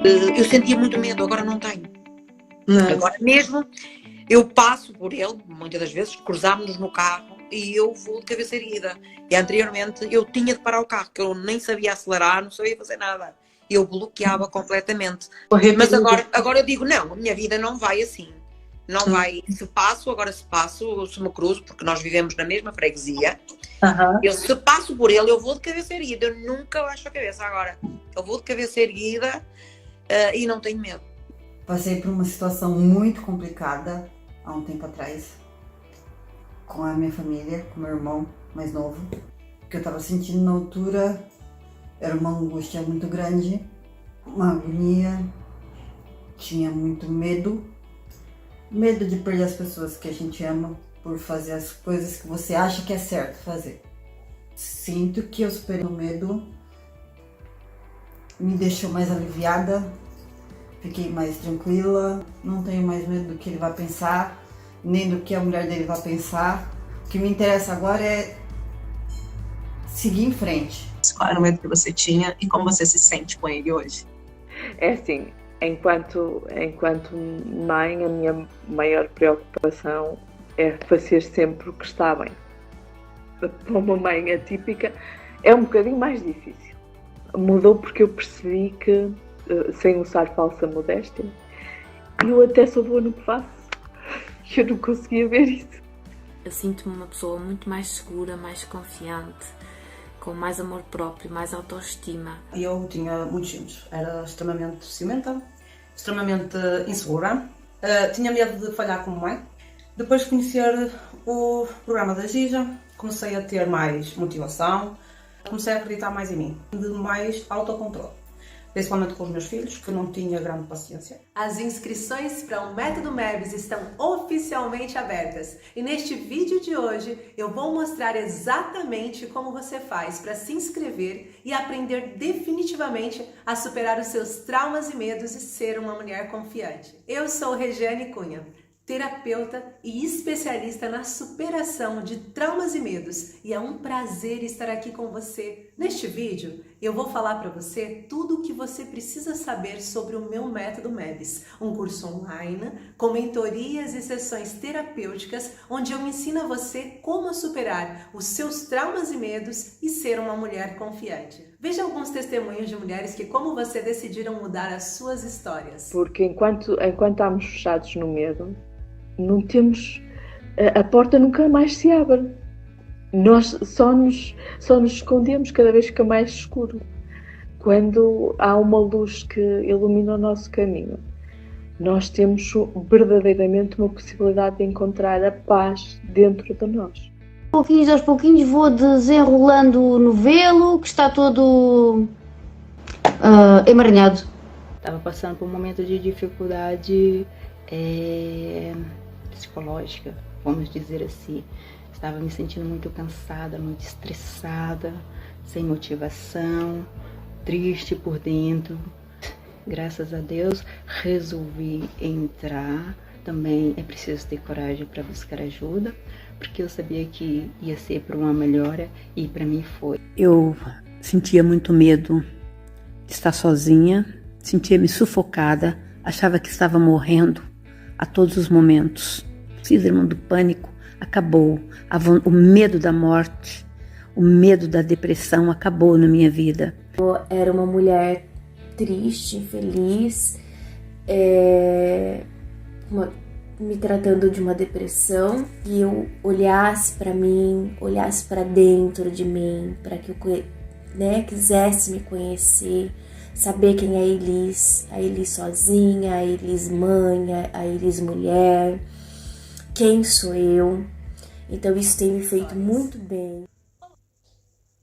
Eu sentia muito medo, agora não tenho. Não. Agora mesmo, eu passo por ele, muitas das vezes, cruzámos-nos no carro e eu vou de cabeça erguida. E anteriormente eu tinha de parar o carro, que eu nem sabia acelerar, não sabia fazer nada. Eu bloqueava completamente. Mas agora eu digo, não, a minha vida não vai assim. Não vai, se me cruzo, porque nós vivemos na mesma freguesia, eu se passo por ele, eu vou de cabeça erguida, eu nunca baixo a cabeça agora. Eu vou de cabeça erguida e não tenho medo. Passei por uma situação muito complicada há um tempo atrás com a minha família, com meu irmão mais novo. O que eu tava sentindo na altura era uma angústia muito grande, uma agonia, tinha muito medo de perder as pessoas que a gente ama por fazer as coisas que você acha que é certo fazer. Sinto que eu superei o medo, me deixou mais aliviada, fiquei mais tranquila, não tenho mais medo do que ele vai pensar, nem do que a mulher dele vai pensar. O que me interessa agora é seguir em frente. Qual era o medo que você tinha e como você se sente com ele hoje? É assim, enquanto mãe, a minha maior preocupação é fazer sempre o que está bem. Para uma mãe atípica é um bocadinho mais difícil. Mudou porque eu percebi que, sem usar falsa modéstia, eu até sou boa no que faço. Eu não conseguia ver isso. Eu sinto-me uma pessoa muito mais segura, mais confiante, com mais amor próprio, mais autoestima. Eu tinha muitos ciúmes, era extremamente ciumenta, extremamente insegura, tinha medo de falhar como mãe. Depois de conhecer o programa da Gija, comecei a ter mais motivação, comecei a acreditar mais em mim, de mais autocontrole, principalmente com os meus filhos, que eu não tinha grande paciência. As inscrições para o Método MEBS estão oficialmente abertas e neste vídeo de hoje eu vou mostrar exatamente como você faz para se inscrever e aprender definitivamente a superar os seus traumas e medos e ser uma mulher confiante. Eu sou Regiane Cunha, terapeuta e especialista na superação de traumas e medos, e é um prazer estar aqui com você. Neste vídeo, eu vou falar para você tudo o que você precisa saber sobre o meu método MEBS, um curso online com mentorias e sessões terapêuticas, onde eu ensino a você como superar os seus traumas e medos e ser uma mulher confiante. Veja alguns testemunhos de mulheres que, como você, decidiram mudar as suas histórias. Porque enquanto estamos fechados no medo, não temos, a porta nunca mais se abre. Nós só nos escondemos cada vez que fica mais escuro. Quando há uma luz que ilumina o nosso caminho, nós temos verdadeiramente uma possibilidade de encontrar a paz dentro de nós. Aos pouquinhos vou desenrolando o novelo, que está todo emaranhado. Estava passando por um momento de dificuldade psicológica, vamos dizer assim. Estava me sentindo muito cansada, muito estressada, sem motivação, triste por dentro. Graças a Deus resolvi entrar. Também é preciso ter coragem para buscar ajuda, porque eu sabia que ia ser para uma melhora e para mim foi. Eu sentia muito medo de estar sozinha, sentia-me sufocada, achava que estava morrendo a todos os momentos. O síndrome do pânico acabou, o medo da morte, o medo da depressão acabou na minha vida. Eu era uma mulher triste, infeliz, me tratando de uma depressão, e eu olhasse para mim, olhasse para dentro de mim, para que eu quisesse me conhecer, saber quem é a Elis sozinha, a Elis mãe, a Elis mulher, quem sou eu. Então isso tem me feito muito bem.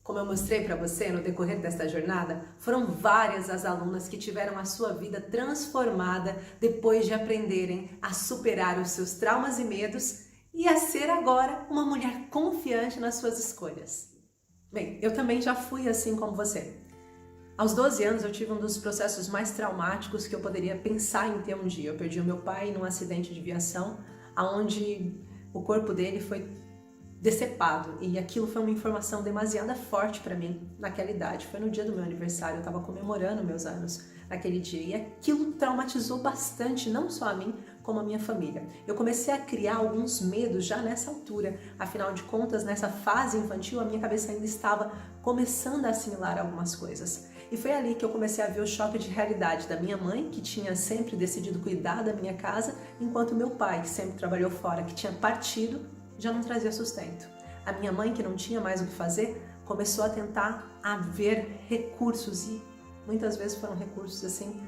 Como eu mostrei para você no decorrer desta jornada, foram várias as alunas que tiveram a sua vida transformada depois de aprenderem a superar os seus traumas e medos e a ser agora uma mulher confiante nas suas escolhas. Bem, eu também já fui assim como você. Aos 12 anos eu tive um dos processos mais traumáticos que eu poderia pensar em ter um dia. Eu perdi o meu pai num acidente de viação, onde o corpo dele foi decepado, e aquilo foi uma informação demasiado forte para mim naquela idade. Foi no dia do meu aniversário, eu estava comemorando meus anos naquele dia, e aquilo traumatizou bastante, não só a mim, como a minha família. Eu comecei a criar alguns medos já nessa altura, afinal de contas, nessa fase infantil, a minha cabeça ainda estava começando a assimilar algumas coisas. E foi ali que eu comecei a ver o choque de realidade da minha mãe, que tinha sempre decidido cuidar da minha casa, enquanto meu pai, que sempre trabalhou fora, que tinha partido, já não trazia sustento. A minha mãe, que não tinha mais o que fazer, começou a tentar haver recursos, e muitas vezes foram recursos assim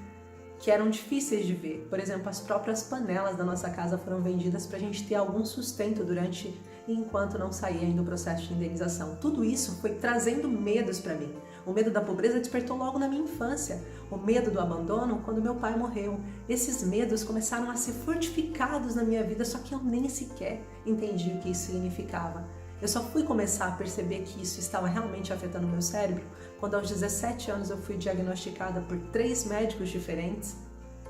que eram difíceis de ver. Por exemplo, as próprias panelas da nossa casa foram vendidas para a gente ter algum sustento durante e enquanto não saía ainda o processo de indenização. Tudo isso foi trazendo medos para mim. O medo da pobreza despertou logo na minha infância. O medo do abandono quando meu pai morreu. Esses medos começaram a ser fortificados na minha vida, só que eu nem sequer entendi o que isso significava. Eu só fui começar a perceber que isso estava realmente afetando o meu cérebro quando aos 17 anos eu fui diagnosticada por 3 médicos diferentes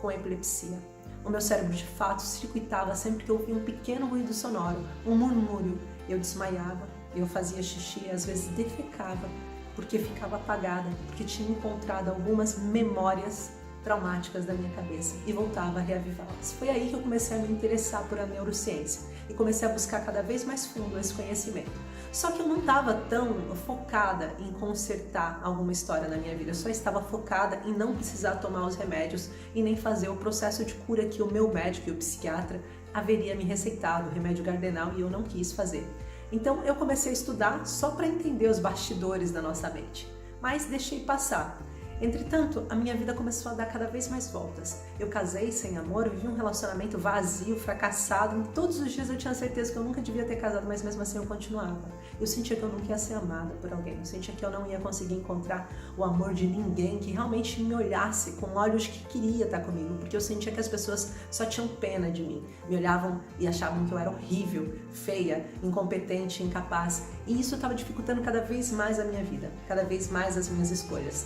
com epilepsia. O meu cérebro de fato circuitava sempre que eu ouvia um pequeno ruído sonoro, um murmúrio. Eu desmaiava, eu fazia xixi e às vezes defecava, porque ficava apagada, porque tinha encontrado algumas memórias traumáticas da minha cabeça e voltava a reavivá-las. Foi aí que eu comecei a me interessar por a neurociência e comecei a buscar cada vez mais fundo esse conhecimento. Só que eu não estava tão focada em consertar alguma história na minha vida, eu só estava focada em não precisar tomar os remédios e nem fazer o processo de cura que o meu médico e o psiquiatra haveria me receitado, o remédio Gardenal, e eu não quis fazer. Então eu comecei a estudar só para entender os bastidores da nossa mente, mas deixei passar. Entretanto, a minha vida começou a dar cada vez mais voltas. Eu casei sem amor, vivi um relacionamento vazio, fracassado. Todos os dias eu tinha certeza que eu nunca devia ter casado, mas mesmo assim eu continuava. Eu sentia que eu nunca ia ser amada por alguém. Eu sentia que eu não ia conseguir encontrar o amor de ninguém que realmente me olhasse com olhos que queria estar comigo, porque eu sentia que as pessoas só tinham pena de mim. Me olhavam e achavam que eu era horrível, feia, incompetente, incapaz. E isso estava dificultando cada vez mais a minha vida, cada vez mais as minhas escolhas.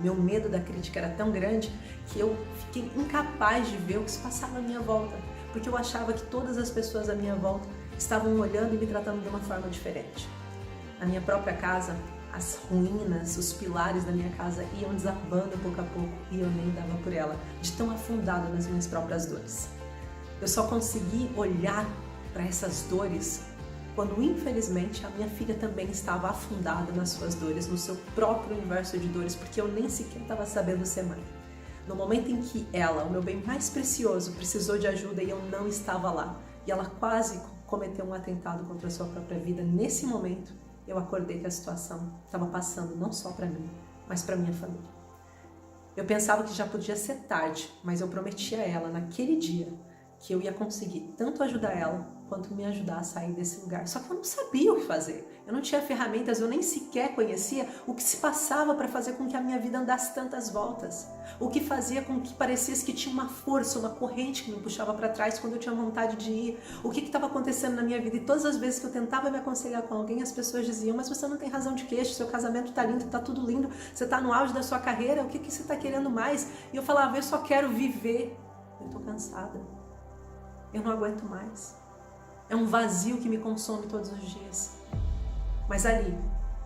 Meu medo da crítica era tão grande que eu fiquei incapaz de ver o que se passava à minha volta, porque eu achava que todas as pessoas à minha volta estavam olhando e me tratando de uma forma diferente. Na minha própria casa, as ruínas, os pilares da minha casa iam desabando pouco a pouco e eu nem dava por ela, de tão afundada nas minhas próprias dores. Eu só consegui olhar para essas dores quando, infelizmente, a minha filha também estava afundada nas suas dores, no seu próprio universo de dores, porque eu nem sequer estava sabendo ser mãe. No momento em que ela, o meu bem mais precioso, precisou de ajuda e eu não estava lá, e ela quase cometeu um atentado contra a sua própria vida, nesse momento, eu acordei que a situação estava passando não só para mim, mas para minha família. Eu pensava que já podia ser tarde, mas eu prometi a ela, naquele dia, que eu ia conseguir tanto ajudar ela, quanto me ajudar a sair desse lugar. Só que eu não sabia o que fazer. Eu não tinha ferramentas, eu nem sequer conhecia o que se passava para fazer com que a minha vida andasse tantas voltas. O que fazia com que parecesse que tinha uma força, uma corrente que me puxava para trás quando eu tinha vontade de ir. O que estava acontecendo na minha vida. E todas as vezes que eu tentava me aconselhar com alguém, as pessoas diziam: mas você não tem razão de queixo, seu casamento tá lindo, tá tudo lindo, você tá no auge da sua carreira, o que você tá querendo mais? E eu falava: eu só quero viver. Eu tô cansada. Eu não aguento mais. É um vazio que me consome todos os dias. Mas ali,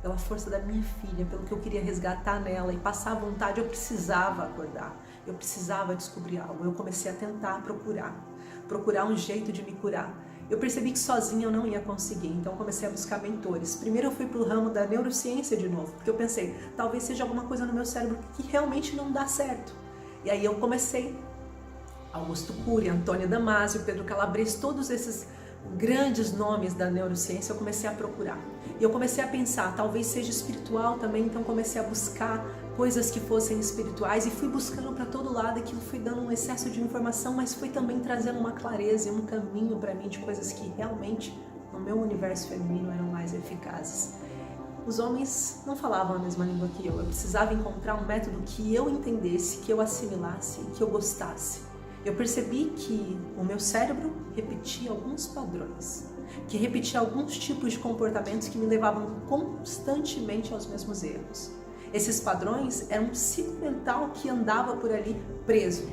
pela força da minha filha, pelo que eu queria resgatar nela e passar a vontade, eu precisava acordar. Eu precisava descobrir algo. Eu comecei a tentar procurar um jeito de me curar. Eu percebi que sozinha eu não ia conseguir, então eu comecei a buscar mentores. Primeiro eu fui para o ramo da neurociência de novo, porque eu pensei, talvez seja alguma coisa no meu cérebro que realmente não dá certo. E aí eu comecei, Augusto Cury, Antônio Damasio, Pedro Calabrese, todos esses grandes nomes da neurociência, eu comecei a procurar. E eu comecei a pensar, talvez seja espiritual também, então comecei a buscar coisas que fossem espirituais e fui buscando para todo lado, aquilo foi dando um excesso de informação, mas foi também trazendo uma clareza e um caminho para mim de coisas que realmente no meu universo feminino eram mais eficazes. Os homens não falavam a mesma língua que eu precisava encontrar um método que eu entendesse, que eu assimilasse e que eu gostasse. Eu percebi que o meu cérebro repetia alguns padrões, que repetia alguns tipos de comportamentos que me levavam constantemente aos mesmos erros. Esses padrões eram um ciclo mental que andava por ali preso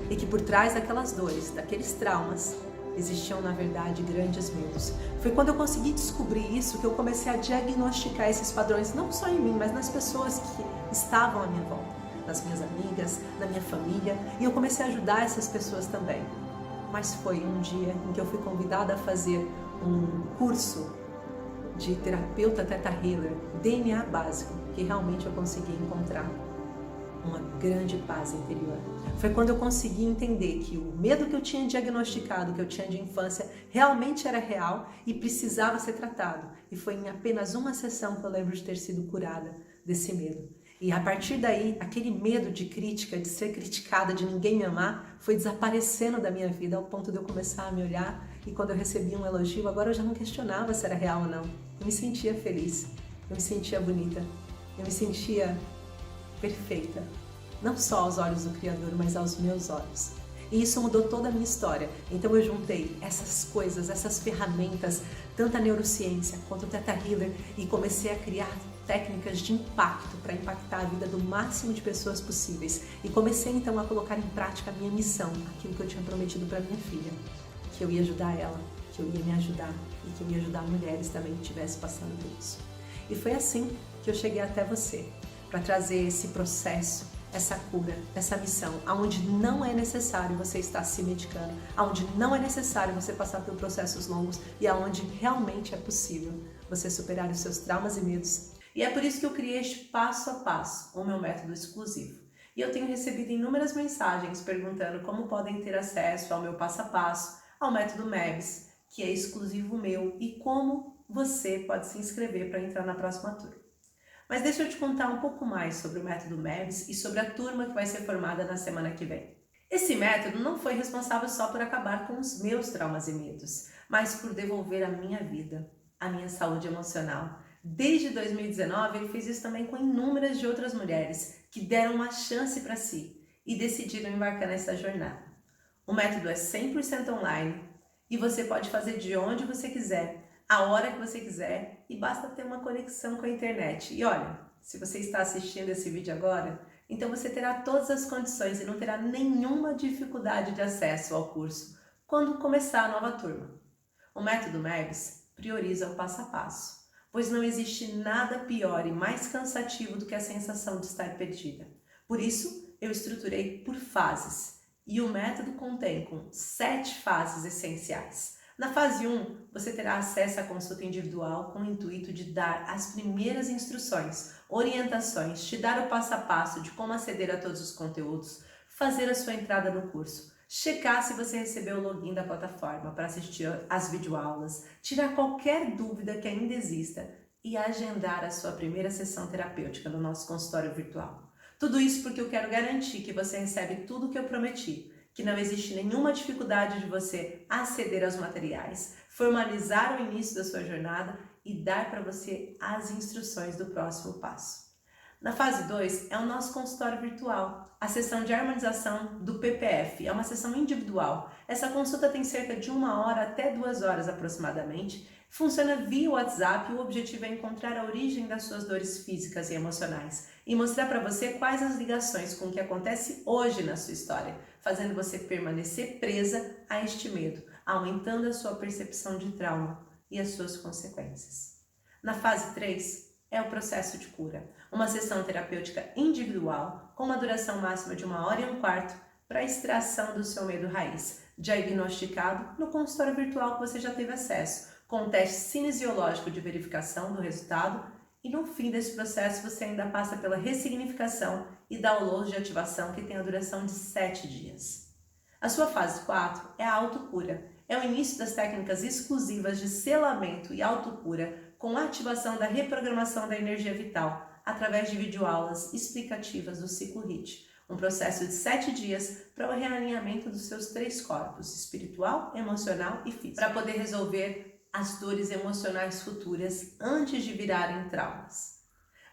e que por trás daquelas dores, daqueles traumas, existiam na verdade grandes medos. Foi quando eu consegui descobrir isso que eu comecei a diagnosticar esses padrões, não só em mim, mas nas pessoas que estavam à minha volta, nas minhas amigas, na minha família, e eu comecei a ajudar essas pessoas também. Mas foi um dia em que eu fui convidada a fazer um curso de terapeuta Theta Healer, DNA básico, que realmente eu consegui encontrar uma grande paz interior. Foi quando eu consegui entender que o medo que eu tinha diagnosticado, que eu tinha de infância, realmente era real e precisava ser tratado. E foi em apenas uma sessão que eu lembro de ter sido curada desse medo. E a partir daí, aquele medo de crítica, de ser criticada, de ninguém me amar, foi desaparecendo da minha vida, ao ponto de eu começar a me olhar e quando eu recebia um elogio, agora eu já não questionava se era real ou não. Eu me sentia feliz, eu me sentia bonita, eu me sentia perfeita. Não só aos olhos do Criador, mas aos meus olhos. E isso mudou toda a minha história. Então eu juntei essas coisas, essas ferramentas, tanto a neurociência quanto o Theta Healer, e comecei a criar técnicas de impacto para impactar a vida do máximo de pessoas possíveis. E comecei então a colocar em prática a minha missão, aquilo que eu tinha prometido para minha filha, que eu ia ajudar ela, que eu ia me ajudar e que eu ia ajudar mulheres também que estivessem passando por isso. E foi assim que eu cheguei até você, para trazer esse processo, essa cura, essa missão, aonde não é necessário você estar se medicando, aonde não é necessário você passar por processos longos e aonde realmente é possível você superar os seus traumas e medos. E é por isso que eu criei este passo a passo, o meu método exclusivo. E eu tenho recebido inúmeras mensagens perguntando como podem ter acesso ao meu passo a passo, ao método MEBS, que é exclusivo meu, e como você pode se inscrever para entrar na próxima turma. Mas deixa eu te contar um pouco mais sobre o método MEBS e sobre a turma que vai ser formada na semana que vem. Esse método não foi responsável só por acabar com os meus traumas e medos, mas por devolver a minha vida, a minha saúde emocional. Desde 2019, ele fez isso também com inúmeras de outras mulheres que deram uma chance para si e decidiram embarcar nessa jornada. O método é 100% online e você pode fazer de onde você quiser, a hora que você quiser, e basta ter uma conexão com a internet. E olha, se você está assistindo esse vídeo agora, então você terá todas as condições e não terá nenhuma dificuldade de acesso ao curso quando começar a nova turma. O método MEBS prioriza o passo a passo, pois não existe nada pior e mais cansativo do que a sensação de estar perdida. Por isso, eu estruturei por fases, e o método contém 7 fases essenciais. Na fase 1, você terá acesso à consulta individual com o intuito de dar as primeiras instruções, orientações, te dar o passo a passo de como aceder a todos os conteúdos, fazer a sua entrada no curso, checar se você recebeu o login da plataforma para assistir às videoaulas, tirar qualquer dúvida que ainda exista e agendar a sua primeira sessão terapêutica no nosso consultório virtual. Tudo isso porque eu quero garantir que você recebe tudo o que eu prometi, que não existe nenhuma dificuldade de você aceder aos materiais, formalizar o início da sua jornada e dar para você as instruções do próximo passo. Na fase 2 é o nosso consultório virtual, a sessão de harmonização do PPF, é uma sessão individual. Essa consulta tem cerca de 1 hora até 2 horas aproximadamente, funciona via WhatsApp e o objetivo é encontrar a origem das suas dores físicas e emocionais e mostrar para você quais as ligações com o que acontece hoje na sua história, fazendo você permanecer presa a este medo, aumentando a sua percepção de trauma e as suas consequências. Na fase 3 é o processo de cura, uma sessão terapêutica individual com uma duração máxima de 1 hora e um quarto para a extração do seu medo raiz, diagnosticado no consultório virtual que você já teve acesso, com um teste cinesiológico de verificação do resultado, e no fim desse processo você ainda passa pela ressignificação e download de ativação que tem a duração de 7 dias. A sua fase 4 é a autocura, é o início das técnicas exclusivas de selamento e autocura com a ativação da reprogramação da energia vital através de videoaulas explicativas do ciclo HIIT, um processo de 7 dias para o realinhamento dos seus 3 corpos, espiritual, emocional e físico, para poder resolver as dores emocionais futuras antes de virarem traumas.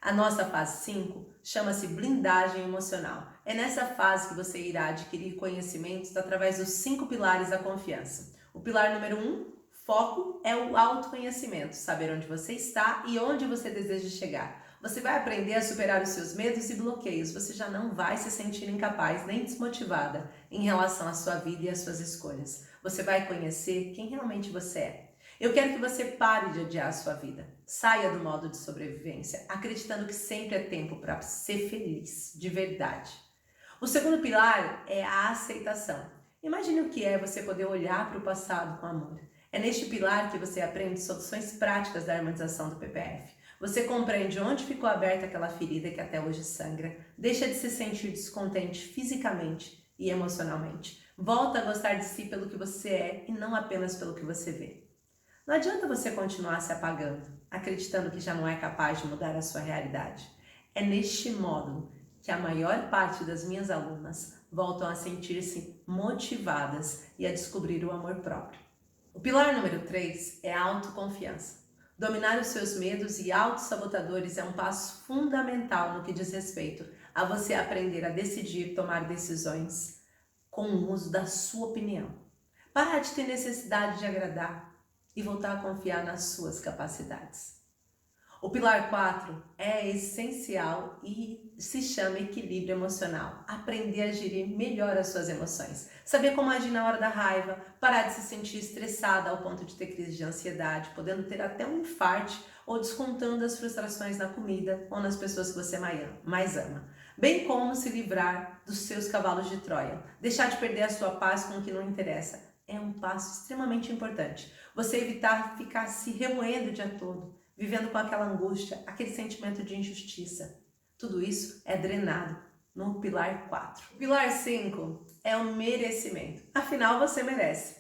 A nossa fase 5 chama-se blindagem emocional. É nessa fase que você irá adquirir conhecimentos através dos 5 pilares da confiança. O pilar número 1, Foco é o autoconhecimento, saber onde você está e onde você deseja chegar. Você vai aprender a superar os seus medos e bloqueios. Você já não vai se sentir incapaz nem desmotivada em relação à sua vida e às suas escolhas. Você vai conhecer quem realmente você é. Eu quero que você pare de odiar a sua vida. Saia do modo de sobrevivência, acreditando que sempre é tempo para ser feliz, de verdade. O segundo pilar é a aceitação. Imagine o que é você poder olhar para o passado com amor. É neste pilar que você aprende soluções práticas da harmonização do PPF. Você compreende onde ficou aberta aquela ferida que até hoje sangra, deixa de se sentir descontente fisicamente e emocionalmente. Volta a gostar de si pelo que você é e não apenas pelo que você vê. Não adianta você continuar se apagando, acreditando que já não é capaz de mudar a sua realidade. É neste módulo que a maior parte das minhas alunas voltam a sentir-se motivadas e a descobrir o amor próprio. O pilar número 3 é a autoconfiança. Dominar os seus medos e autossabotadores é um passo fundamental no que diz respeito a você aprender a decidir tomar decisões com o uso da sua opinião. Parar de ter necessidade de agradar e voltar a confiar nas suas capacidades. O pilar 4 é essencial e se chama equilíbrio emocional. Aprender a gerir melhor as suas emoções. Saber como agir na hora da raiva, parar de se sentir estressada ao ponto de ter crise de ansiedade, podendo ter até um infarto ou descontando as frustrações na comida ou nas pessoas que você mais ama. Bem como se livrar dos seus cavalos de Troia. Deixar de perder a sua paz com o que não interessa. É um passo extremamente importante. Você evitar ficar se remoendo o dia todo, vivendo com aquela angústia, aquele sentimento de injustiça. Tudo isso é drenado no pilar 4. O pilar 5 é o merecimento. Afinal, você merece.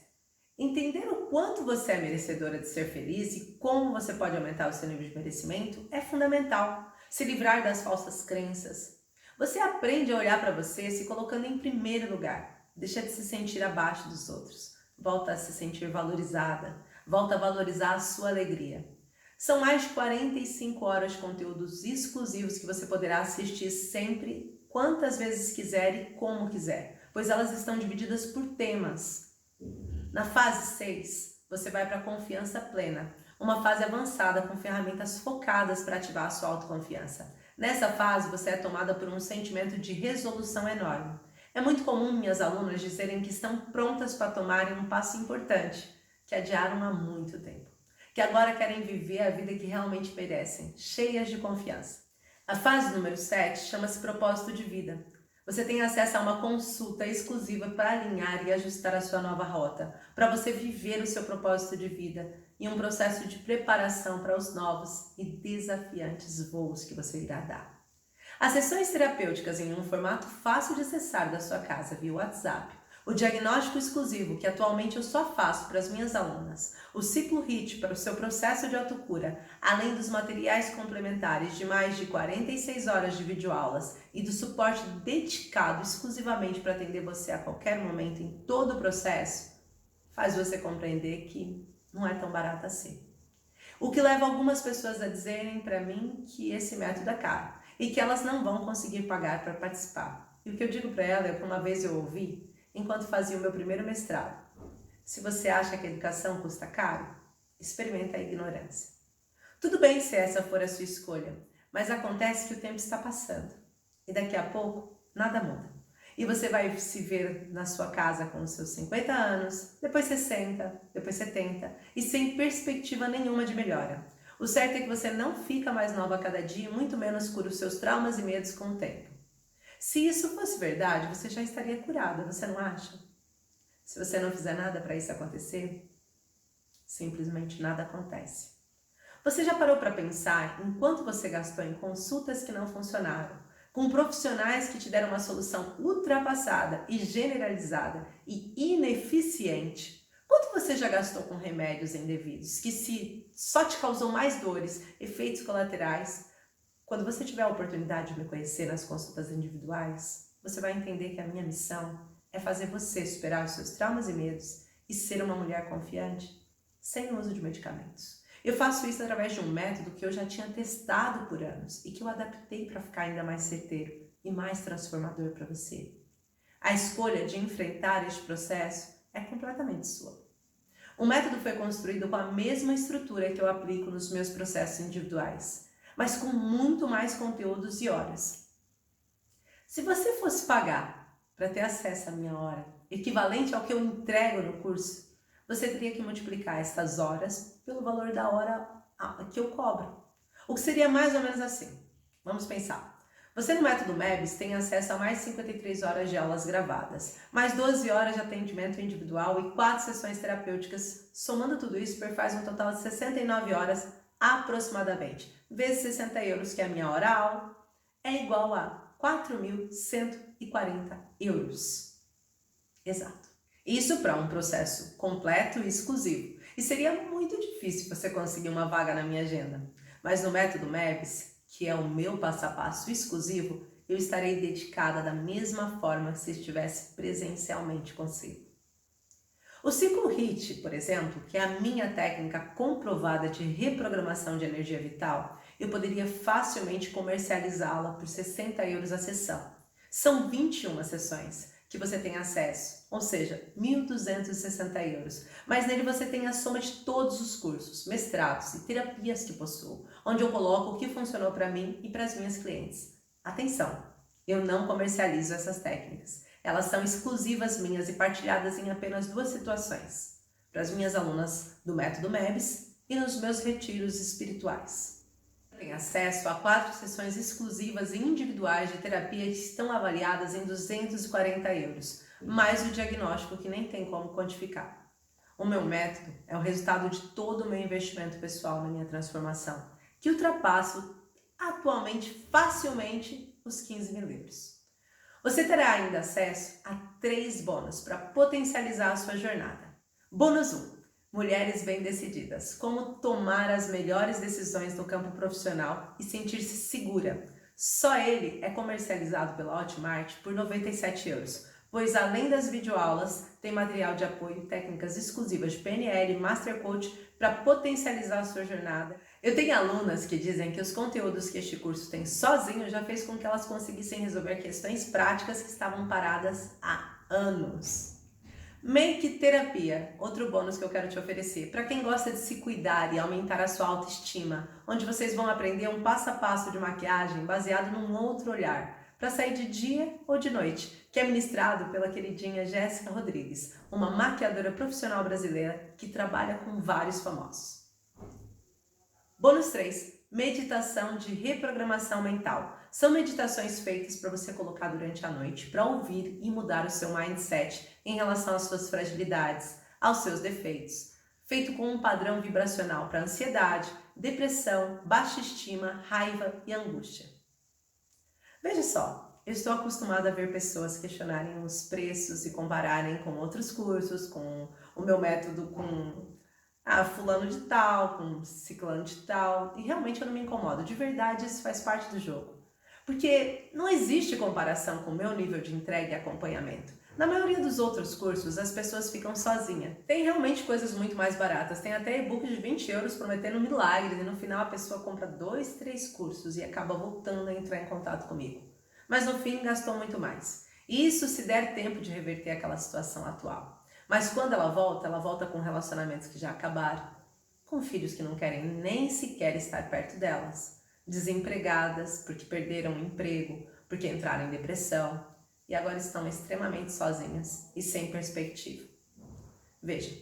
Entender o quanto você é merecedora de ser feliz e como você pode aumentar o seu nível de merecimento é fundamental. Se livrar das falsas crenças. Você aprende a olhar para você se colocando em primeiro lugar. Deixa de se sentir abaixo dos outros. Volta a se sentir valorizada. Volta a valorizar a sua alegria. São mais de 45 horas de conteúdos exclusivos que você poderá assistir sempre, quantas vezes quiser e como quiser, pois elas estão divididas por temas. Na fase 6, você vai para a confiança plena, uma fase avançada com ferramentas focadas para ativar a sua autoconfiança. Nessa fase, você é tomada por um sentimento de resolução enorme. É muito comum minhas alunas dizerem que estão prontas para tomarem um passo importante, que adiaram há muito tempo. Que agora querem viver a vida que realmente merecem, cheias de confiança. A fase número 7 chama-se propósito de vida. Você tem acesso a uma consulta exclusiva para alinhar e ajustar a sua nova rota, para você viver o seu propósito de vida e um processo de preparação para os novos e desafiantes voos que você irá dar. As sessões terapêuticas em um formato fácil de acessar da sua casa via WhatsApp, o diagnóstico exclusivo que atualmente eu só faço para as minhas alunas, o ciclo HIT para o seu processo de autocura, além dos materiais complementares de mais de 46 horas de videoaulas e do suporte dedicado exclusivamente para atender você a qualquer momento em todo o processo, faz você compreender que não é tão barato assim. O que leva algumas pessoas a dizerem para mim que esse método é caro e que elas não vão conseguir pagar para participar. E o que eu digo para ela é que uma vez eu ouvi, enquanto fazia o meu primeiro mestrado: se você acha que a educação custa caro, experimenta a ignorância. Tudo bem se essa for a sua escolha, mas acontece que o tempo está passando e daqui a pouco nada muda. E você vai se ver na sua casa com os seus 50 anos, depois 60, depois 70 e sem perspectiva nenhuma de melhora. O certo é que você não fica mais nova a cada dia e muito menos cura os seus traumas e medos com o tempo. Se isso fosse verdade, você já estaria curada, você não acha? Se você não fizer nada para isso acontecer, simplesmente nada acontece. Você já parou para pensar em quanto você gastou em consultas que não funcionaram, com profissionais que te deram uma solução ultrapassada e generalizada e ineficiente? Quanto você já gastou com remédios indevidos, que só te causou mais dores, efeitos colaterais? Quando você tiver a oportunidade de me conhecer nas consultas individuais, você vai entender que a minha missão é fazer você superar os seus traumas e medos e ser uma mulher confiante, sem uso de medicamentos. Eu faço isso através de um método que eu já tinha testado por anos e que eu adaptei para ficar ainda mais certeiro e mais transformador para você. A escolha de enfrentar este processo é completamente sua. O método foi construído com a mesma estrutura que eu aplico nos meus processos individuais, mas com muito mais conteúdos e horas. Se você fosse pagar para ter acesso à minha hora, equivalente ao que eu entrego no curso, você teria que multiplicar estas horas pelo valor da hora que eu cobro. O que seria mais ou menos assim. Vamos pensar. Você no método MEBS tem acesso a mais 53 horas de aulas gravadas, mais 12 horas de atendimento individual e 4 sessões terapêuticas. Somando tudo isso, faz um total de 69 horas aproximadamente, vezes 60 euros, que é a minha hora aula, é igual a 4.140 euros. Exato. Isso para um processo completo e exclusivo. E seria muito difícil você conseguir uma vaga na minha agenda. Mas no método MEBS, que é o meu passo a passo exclusivo, eu estarei dedicada da mesma forma que se estivesse presencialmente consigo. O ciclo HIIT, por exemplo, que é a minha técnica comprovada de reprogramação de energia vital, eu poderia facilmente comercializá-la por 60 euros a sessão. São 21 sessões que você tem acesso, ou seja, 1.260 euros. Mas nele você tem a soma de todos os cursos, mestrados e terapias que possuo, onde eu coloco o que funcionou para mim e para as minhas clientes. Atenção, eu não comercializo essas técnicas. Elas são exclusivas minhas e partilhadas em apenas 2 situações, para as minhas alunas do método MEBS e nos meus retiros espirituais. Tem acesso a 4 sessões exclusivas e individuais de terapia que estão avaliadas em 240 euros, mais o diagnóstico que nem tem como quantificar. O meu método é o resultado de todo o meu investimento pessoal na minha transformação, que ultrapasso atualmente facilmente os 15 mil euros. Você terá ainda acesso a 3 bônus para potencializar a sua jornada. Bônus 1. Mulheres bem-decididas. Como tomar as melhores decisões no campo profissional e sentir-se segura. Só ele é comercializado pela Hotmart por 97 euros, pois além das videoaulas, tem material de apoio, técnicas exclusivas de PNL e Master Coach para potencializar a sua jornada. Eu tenho alunas que dizem que os conteúdos que este curso tem sozinho já fez com que elas conseguissem resolver questões práticas que estavam paradas há anos. Make Terapia, outro bônus que eu quero te oferecer, para quem gosta de se cuidar e aumentar a sua autoestima, onde vocês vão aprender um passo a passo de maquiagem baseado num outro olhar, para sair de dia ou de noite, que é ministrado pela queridinha Jéssica Rodrigues, uma maquiadora profissional brasileira que trabalha com vários famosos. Bônus 3. Meditação de reprogramação mental. São meditações feitas para você colocar durante a noite, para ouvir e mudar o seu mindset em relação às suas fragilidades, aos seus defeitos. Feito com um padrão vibracional para ansiedade, depressão, baixa estima, raiva e angústia. Veja só, eu estou acostumada a ver pessoas questionarem os preços e compararem com outros cursos, com o meu método, com fulano de tal, com ciclano de tal, e realmente eu não me incomodo. De verdade, isso faz parte do jogo. Porque não existe comparação com o meu nível de entrega e acompanhamento. Na maioria dos outros cursos, as pessoas ficam sozinhas. Tem realmente coisas muito mais baratas. Tem até e-book de 20 euros prometendo milagres e no final a pessoa compra 2, 3 cursos e acaba voltando a entrar em contato comigo. Mas no fim gastou muito mais. Isso se der tempo de reverter aquela situação atual. Mas quando ela volta com relacionamentos que já acabaram, com filhos que não querem nem sequer estar perto delas, desempregadas porque perderam o emprego, porque entraram em depressão e agora estão extremamente sozinhas e sem perspectiva. Veja,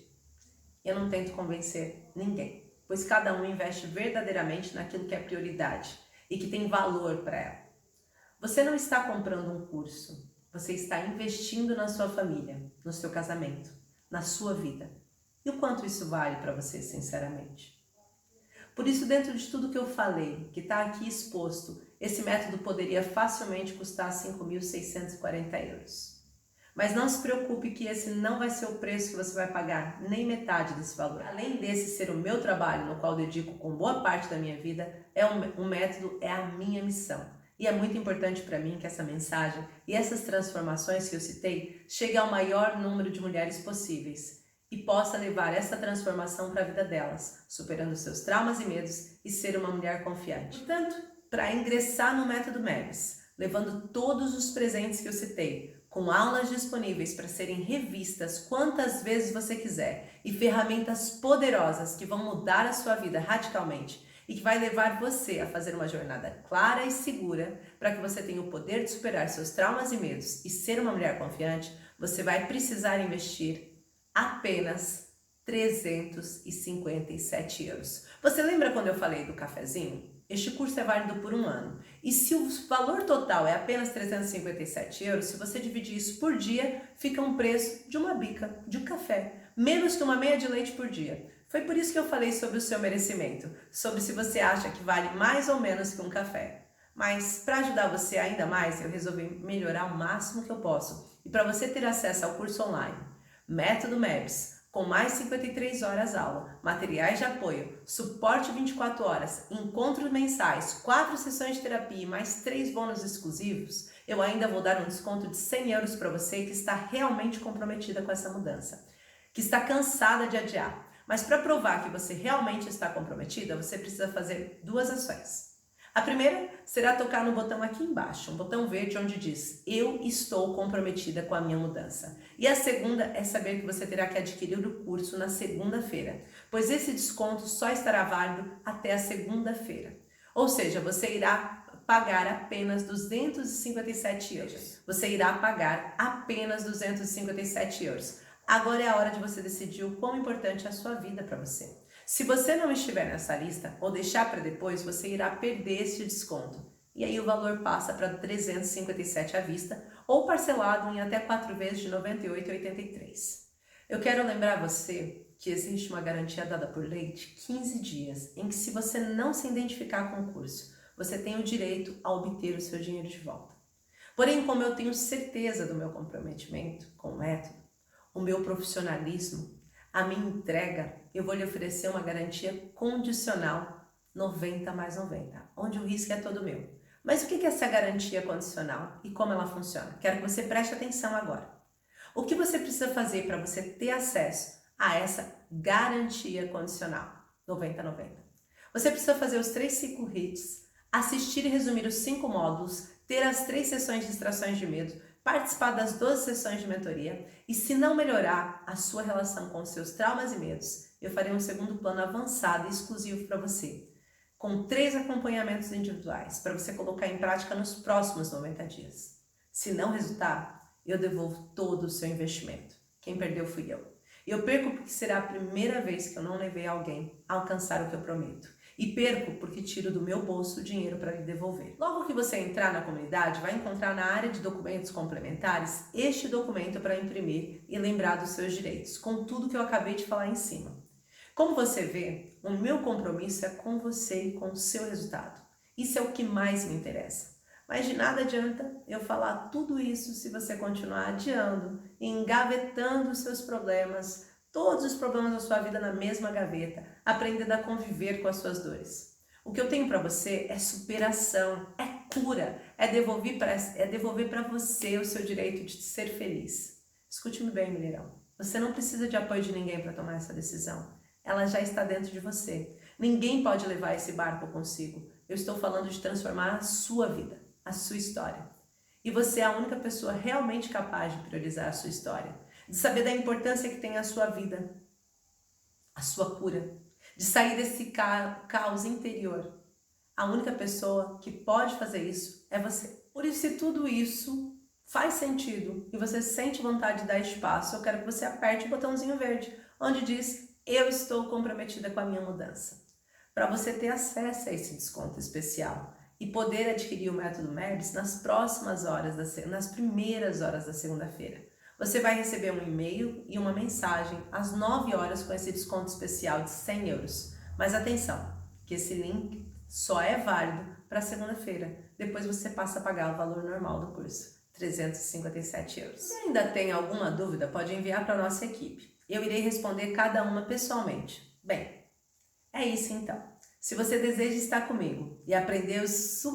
eu não tento convencer ninguém, pois cada um investe verdadeiramente naquilo que é prioridade e que tem valor para ela. Você não está comprando um curso, você está investindo na sua família, no seu casamento, na sua vida. E o quanto isso vale para você, sinceramente? Por isso, dentro de tudo que eu falei, que está aqui exposto, esse método poderia facilmente custar 5.640 euros. Mas não se preocupe que esse não vai ser o preço que você vai pagar, nem metade desse valor. Além desse ser o meu trabalho, no qual dedico com boa parte da minha vida, o método é a minha missão. E é muito importante para mim que essa mensagem e essas transformações que eu citei cheguem ao maior número de mulheres possíveis e possa levar essa transformação para a vida delas, superando seus traumas e medos e ser uma mulher confiante. Portanto, para ingressar no método MEBS, levando todos os presentes que eu citei, com aulas disponíveis para serem revistas quantas vezes você quiser e ferramentas poderosas que vão mudar a sua vida radicalmente e que vai levar você a fazer uma jornada clara e segura para que você tenha o poder de superar seus traumas e medos e ser uma mulher confiante, você vai precisar investir apenas €357. Você lembra quando eu falei do cafezinho? Este curso é válido por 1 ano. E se o valor total é apenas €357, se você dividir isso por dia, fica um preço de uma bica de um café, menos que uma meia de leite por dia. Foi por isso que eu falei sobre o seu merecimento, sobre se você acha que vale mais ou menos que um café. Mas para ajudar você ainda mais, eu resolvi melhorar o máximo que eu posso. E para você ter acesso ao curso online, Método MEBS, com mais 53 horas aula, materiais de apoio, suporte 24 horas, encontros mensais, 4 sessões de terapia e mais 3 bônus exclusivos, eu ainda vou dar um desconto de €100 para você que está realmente comprometida com essa mudança, que está cansada de adiar. Mas para provar que você realmente está comprometida, você precisa fazer 2 ações. A primeira será tocar no botão aqui embaixo, um botão verde onde diz "Eu estou comprometida com a minha mudança". E a segunda é saber que você terá que adquirir o curso na segunda-feira, pois esse desconto só estará válido até a segunda-feira. Ou seja, você irá pagar apenas €257. Você irá pagar apenas €257. Agora é a hora de você decidir o quão importante é a sua vida para você. Se você não estiver nessa lista ou deixar para depois, você irá perder esse desconto. E aí o valor passa para €357 à vista ou parcelado em até 4 vezes de R$98,83. Eu quero lembrar você que existe uma garantia dada por lei de 15 dias, em que se você não se identificar com o curso, você tem o direito a obter o seu dinheiro de volta. Porém, como eu tenho certeza do meu comprometimento com o método, o meu profissionalismo, a minha entrega, eu vou lhe oferecer uma garantia condicional 90 mais 90, onde o risco é todo meu. Mas o que é essa garantia condicional e como ela funciona? Quero que você preste atenção agora. O que você precisa fazer para você ter acesso a essa garantia condicional 90-90? Você precisa fazer os 3 ciclo hits, assistir e resumir os 5 módulos, ter as 3 sessões de extrações de medo, participar das 12 sessões de mentoria e, se não melhorar a sua relação com os seus traumas e medos, eu farei um segundo plano avançado e exclusivo para você, com 3 acompanhamentos individuais para você colocar em prática nos próximos 90 dias. Se não resultar, eu devolvo todo o seu investimento. Quem perdeu fui eu. Eu perco porque será a primeira vez que eu não levei alguém a alcançar o que eu prometo. E perco porque tiro do meu bolso o dinheiro para lhe devolver. Logo que você entrar na comunidade, vai encontrar na área de documentos complementares este documento para imprimir e lembrar dos seus direitos, com tudo que eu acabei de falar em cima. Como você vê, o meu compromisso é com você e com o seu resultado. Isso é o que mais me interessa. Mas de nada adianta eu falar tudo isso se você continuar adiando e engavetando os seus problemas, todos os problemas da sua vida na mesma gaveta, aprendendo a conviver com as suas dores. O que eu tenho para você é superação, é cura, é devolver para você o seu direito de ser feliz. Escute-me bem, mulherão. Você não precisa de apoio de ninguém para tomar essa decisão. Ela já está dentro de você. Ninguém pode levar esse barco consigo. Eu estou falando de transformar a sua vida, a sua história. E você é a única pessoa realmente capaz de priorizar a sua história, de saber da importância que tem a sua vida, a sua cura, de sair desse caos interior. A única pessoa que pode fazer isso é você. Por isso, se tudo isso faz sentido e você sente vontade de dar espaço, eu quero que você aperte o botãozinho verde, onde diz "Eu estou comprometida com a minha mudança", para você ter acesso a esse desconto especial e poder adquirir o Método MEBS nas primeiras horas da segunda-feira. Você vai receber um e-mail e uma mensagem às 9 horas com esse desconto especial de €100. Mas atenção, que esse link só é válido para segunda-feira. Depois você passa a pagar o valor normal do curso, €357. Se ainda tem alguma dúvida, pode enviar para a nossa equipe. Eu irei responder cada uma pessoalmente. Bem, é isso então. Se você deseja estar comigo e aprender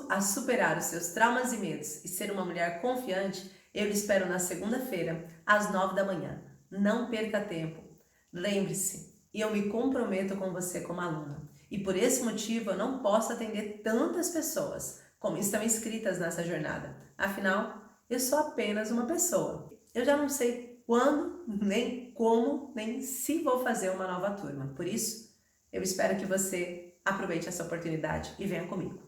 a superar os seus traumas e medos e ser uma mulher confiante, eu lhe espero na segunda-feira, às 9 da manhã. Não perca tempo. Lembre-se, eu me comprometo com você como aluna. E por esse motivo eu não posso atender tantas pessoas como estão inscritas nessa jornada. Afinal, Eu sou apenas uma pessoa. Eu já não sei quando, nem como, nem se vou fazer uma nova turma. Por isso, eu espero que você aproveite essa oportunidade e venha comigo.